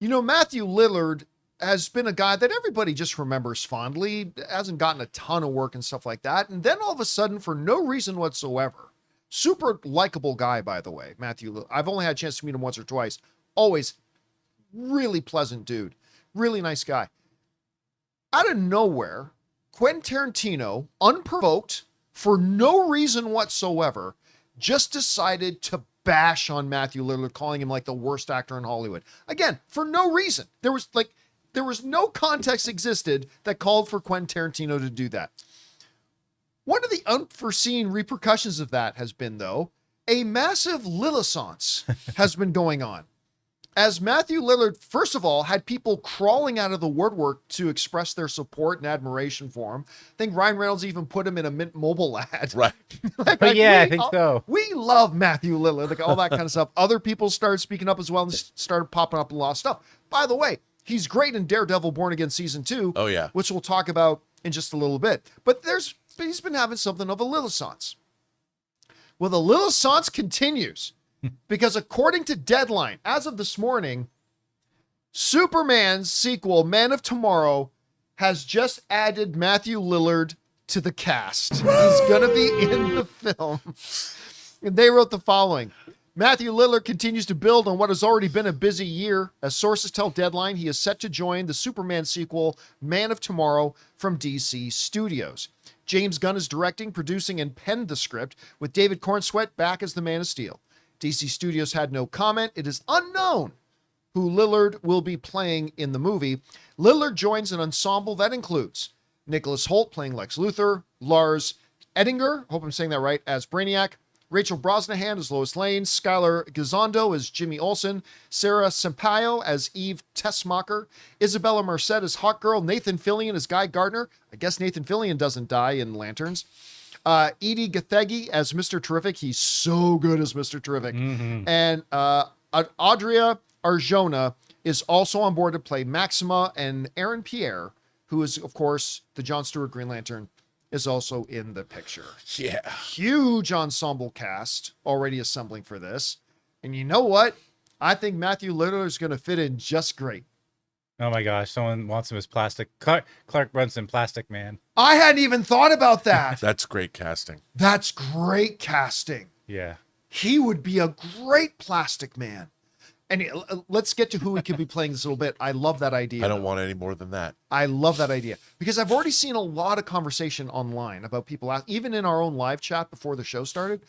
Matthew Lillard has been a guy that everybody just remembers fondly, hasn't gotten a ton of work and stuff like that. And then all of a sudden, for no reason whatsoever, super likable guy, by the way, Matthew Lillard. I've only had a chance to meet him once or twice. Always really pleasant dude, really nice guy. Out of nowhere, Quentin Tarantino, unprovoked, for no reason whatsoever, just decided to bash on Matthew Lillard, calling him like the worst actor in Hollywood. Again, for no reason. There was no context existed that called for Quentin Tarantino to do that. One of the unforeseen repercussions of that has been, though, a massive Lillissance has been going on. As Matthew Lillard, first of all, had people crawling out of the woodwork to express their support and admiration for him. I think Ryan Reynolds even put him in a Mint Mobile ad. Right. I think so. We love Matthew Lillard, like all that kind of stuff. Other people started speaking up as well and started popping up a lot of stuff. By the way, he's great in Daredevil Born Again Season 2. Oh, yeah. Which we'll talk about in just a little bit. But he's been having something of a Lillissance. Well, the Lillissance continues. Because according to Deadline, as of this morning, Superman's sequel, Man of Tomorrow, has just added Matthew Lillard to the cast. He's going to be in the film. And they wrote the following. Matthew Lillard continues to build on what has already been a busy year. As sources tell Deadline, he is set to join the Superman sequel, Man of Tomorrow, from DC Studios. James Gunn is directing, producing, and penned the script, with David Corenswet back as the Man of Steel. DC Studios had no comment. It is unknown who Lillard will be playing in the movie. Lillard joins an ensemble that includes Nicholas Hoult playing Lex Luthor, Lars Eidinger, hope I'm saying that right, as Brainiac, Rachel Brosnahan as Lois Lane, Skylar Gisondo as Jimmy Olsen, Sarah Sampaio as Eve Tessmacher, Isabella Merced as Hawkgirl, Nathan Fillion as Guy Gardner. I guess Nathan Fillion doesn't die in Lanterns. Edie Gathegi as Mr. Terrific. He's so good as Mr. Terrific. Mm-hmm. And Audrey Arjona is also on board to play Maxima, and Aaron Pierre, who is, of course, the Jon Stewart Green Lantern, is also in the picture. Yeah. Huge ensemble cast already assembling for this. And you know what? I think Matthew Lillard is going to fit in just great. Oh my gosh, someone wants him as Clark Brunson, Plastic Man. I hadn't even thought about that. That's great casting. That's great casting. Yeah. He would be a great Plastic Man. And let's get to who he could be playing this little bit. I love that idea. I don't want any more than that. I love that idea because I've already seen a lot of conversation online about people, even in our own live chat before the show started,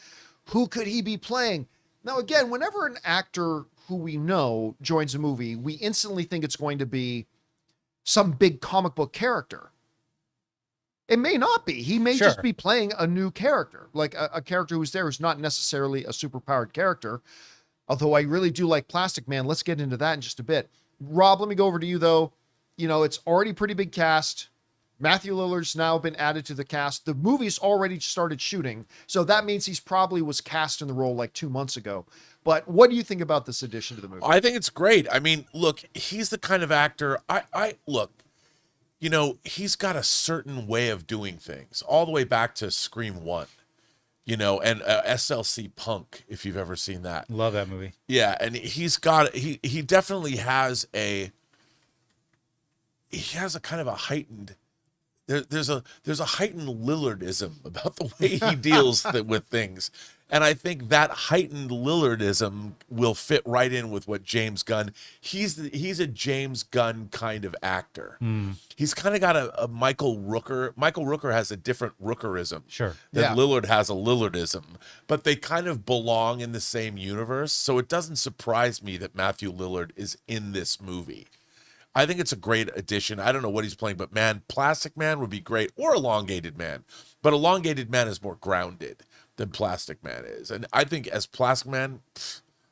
who could he be playing? Now, again, whenever an actor who we know joins a movie, we instantly think it's going to be some big comic book character. It may not be. He may just be playing a new character, like a character who's there who's not necessarily a superpowered character. Although I really do like Plastic Man. Let's get into that in just a bit. Rob, let me go over to you, though. It's already pretty big cast. Matthew Lillard's now been added to the cast. The movie's already started shooting, so that means he's probably was cast in the role like 2 months ago. But what do you think about this addition to the movie? I think it's great. I mean, look, he's the kind of actor. He's got a certain way of doing things, all the way back to Scream 1. And SLC Punk, if you've ever seen that. Love that movie. Yeah, and he definitely has a kind of a heightened there's a heightened Lillardism about the way he deals with things. And I think that heightened Lillardism will fit right in with what James Gunn. He's a James Gunn kind of actor. He's kind of got a Michael Rooker. Michael Rooker has a different Rookerism. Sure. Than Lillard has a Lillardism. But they kind of belong in the same universe. So it doesn't surprise me that Matthew Lillard is in this movie. I think it's a great addition. I don't know what he's playing, but man, Plastic Man would be great, or Elongated Man. But Elongated Man is more grounded than Plastic Man is. And I think as Plastic Man,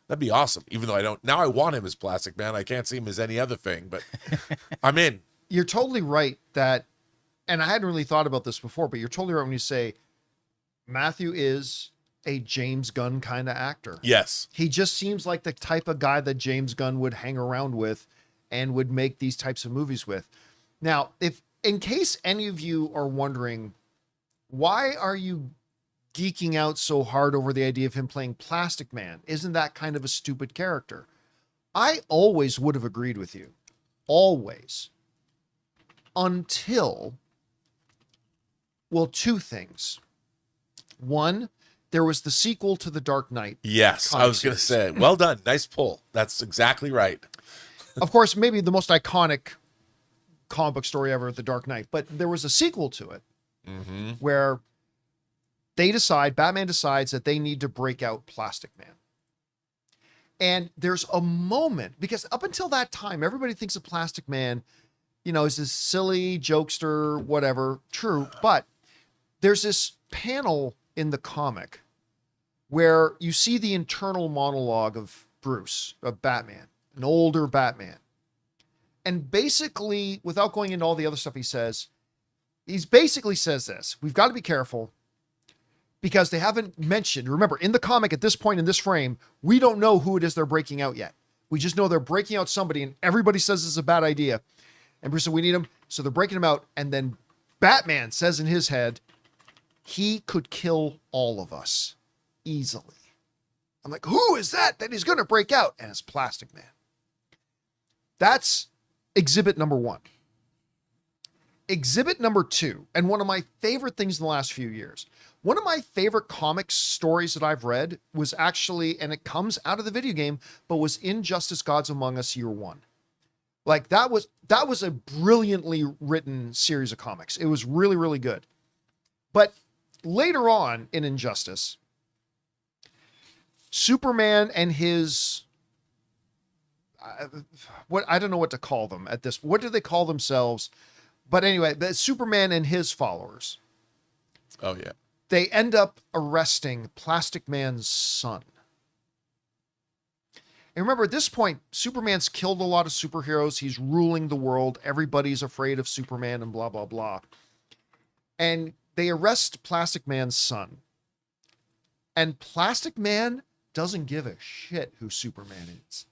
that'd be awesome. Even though I want him as Plastic Man. I can't see him as any other thing, but I'm in. You're totally right that, and I hadn't really thought about this before, but you're totally right when you say Matthew is a James Gunn kind of actor. Yes. He just seems like the type of guy that James Gunn would hang around with and would make these types of movies with. Now, if in case any of you are wondering, why are you geeking out so hard over the idea of him playing Plastic Man? Isn't that kind of a stupid character? I always would have agreed with you. Always. Until, well, two things. One, there was the sequel to The Dark Knight. Yes, I was going to say, well done. Nice pull. That's exactly right. Of course, maybe the most iconic comic book story ever, The Dark Knight. But there was a sequel to it where Batman decides that they need to break out Plastic Man. And there's a moment, because up until that time, everybody thinks of Plastic Man, is this silly jokester, whatever. True. But there's this panel in the comic where you see the internal monologue of Bruce, of Batman, an older Batman. And basically, without going into all the other stuff he basically says this: we've got to be careful because they haven't mentioned, remember, in the comic at this point in this frame, we don't know who it is they're breaking out yet. We just know they're breaking out somebody and everybody says it's a bad idea. And Bruce said, we need him. So they're breaking him out. And then Batman says in his head, he could kill all of us easily. I'm like, who is that he's going to break out? And it's Plastic Man. That's exhibit number one. Exhibit number two, and one of my favorite things in the last few years, one of my favorite comic stories that I've read was actually, and it comes out of the video game, but was Injustice Gods Among Us Year One. Like that was a brilliantly written series of comics. It was really, really good. But later on in Injustice, Superman and his, I don't know what to call them at this. What do they call themselves? But anyway, the Superman and his followers. Oh, yeah. They end up arresting Plastic Man's son. And remember, at this point, Superman's killed a lot of superheroes. He's ruling the world. Everybody's afraid of Superman and blah, blah, blah. And they arrest Plastic Man's son. And Plastic Man doesn't give a shit who Superman is.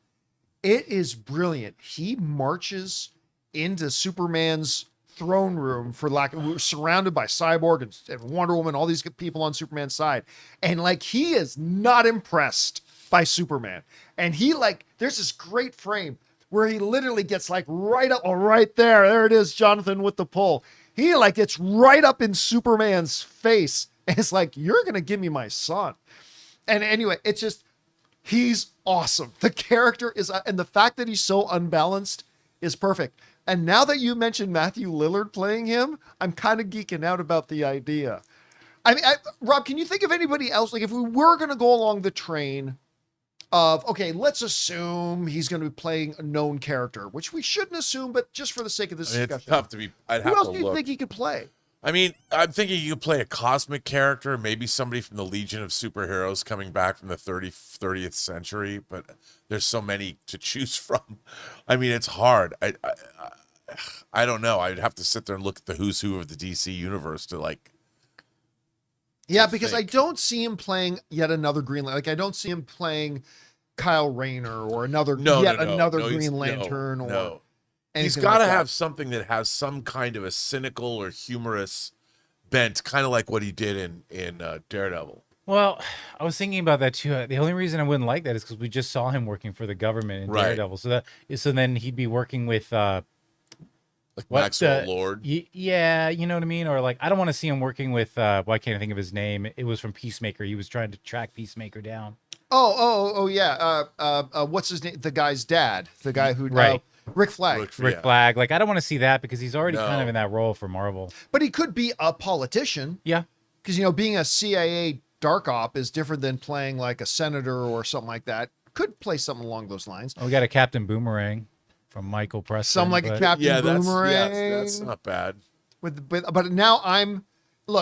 It is brilliant. He marches into Superman's throne room surrounded by Cyborg and Wonder Woman, all these people on Superman's side. And he is not impressed by Superman. And there's this great frame where he literally gets right up, right there it is, Jonathan with the pull. He gets right up in Superman's face. And it's you're going to give me my son. And anyway, it's just, he's awesome. The character is, and the fact that he's so unbalanced is perfect. And now that you mentioned Matthew Lillard playing him, I'm kind of geeking out about the idea. I mean, Rob, can you think of anybody else? If we were going to go along the train of, okay, let's assume he's going to be playing a known character, which we shouldn't assume, but just for the sake of this discussion. It's tough to be. Who else do you think he could play? I mean, I'm thinking you could play a cosmic character, maybe somebody from the Legion of Superheroes coming back from the 30th century, but there's so many to choose from. I mean, it's hard. I don't know. I'd have to sit there and look at the who's who of the DC universe to Yeah, because I don't see him playing yet another Green Lantern. I don't see him playing Kyle Rayner or another Green Lantern or He's got to have something that has some kind of a cynical or humorous bent, kind of like what he did in Daredevil. Well, I was thinking about that too. The only reason I wouldn't like that is because we just saw him working for the government in Daredevil. So then he'd be working with Maxwell Lord. Yeah, you know what I mean? Or I don't want to see him working with why can't I think of his name? It was from Peacemaker. He was trying to track Peacemaker down. Oh yeah. What's his name? The guy's dad. The guy who Rick Flag. Rick Flag. I don't want to see that because he's already kind of in that role for Marvel. But he could be a politician. Yeah. Because being a CIA dark op is different than playing a senator or something like that. Could play something along those lines. Oh, we got a Captain Boomerang from Michael Preston. Something like a Captain Boomerang. That's not bad. But now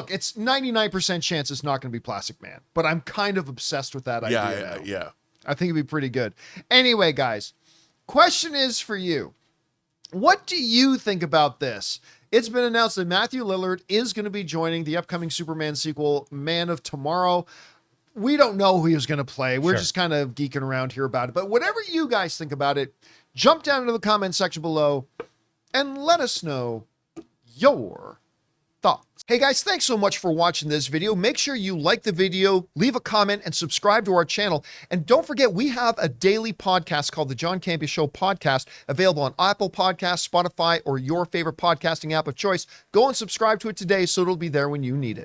it's 99% chance it's not going to be Plastic Man. But I'm kind of obsessed with that idea. Yeah. I think it'd be pretty good. Anyway, guys, question is for you. What do you think about this? It's been announced that Matthew Lillard is going to be joining the upcoming Superman sequel, Man of Tomorrow. We don't know who he was going to play. We're just kind of geeking around here about it. But whatever you guys think about it, jump down into the comment section below and let us know your thoughts. Hey guys, thanks so much for watching this video. Make sure you like the video, leave a comment, and subscribe to our channel. And don't forget, we have a daily podcast called the John Campea Show Podcast, available on Apple Podcasts, Spotify, or your favorite podcasting app of choice. Go and subscribe to it today so it'll be there when you need it.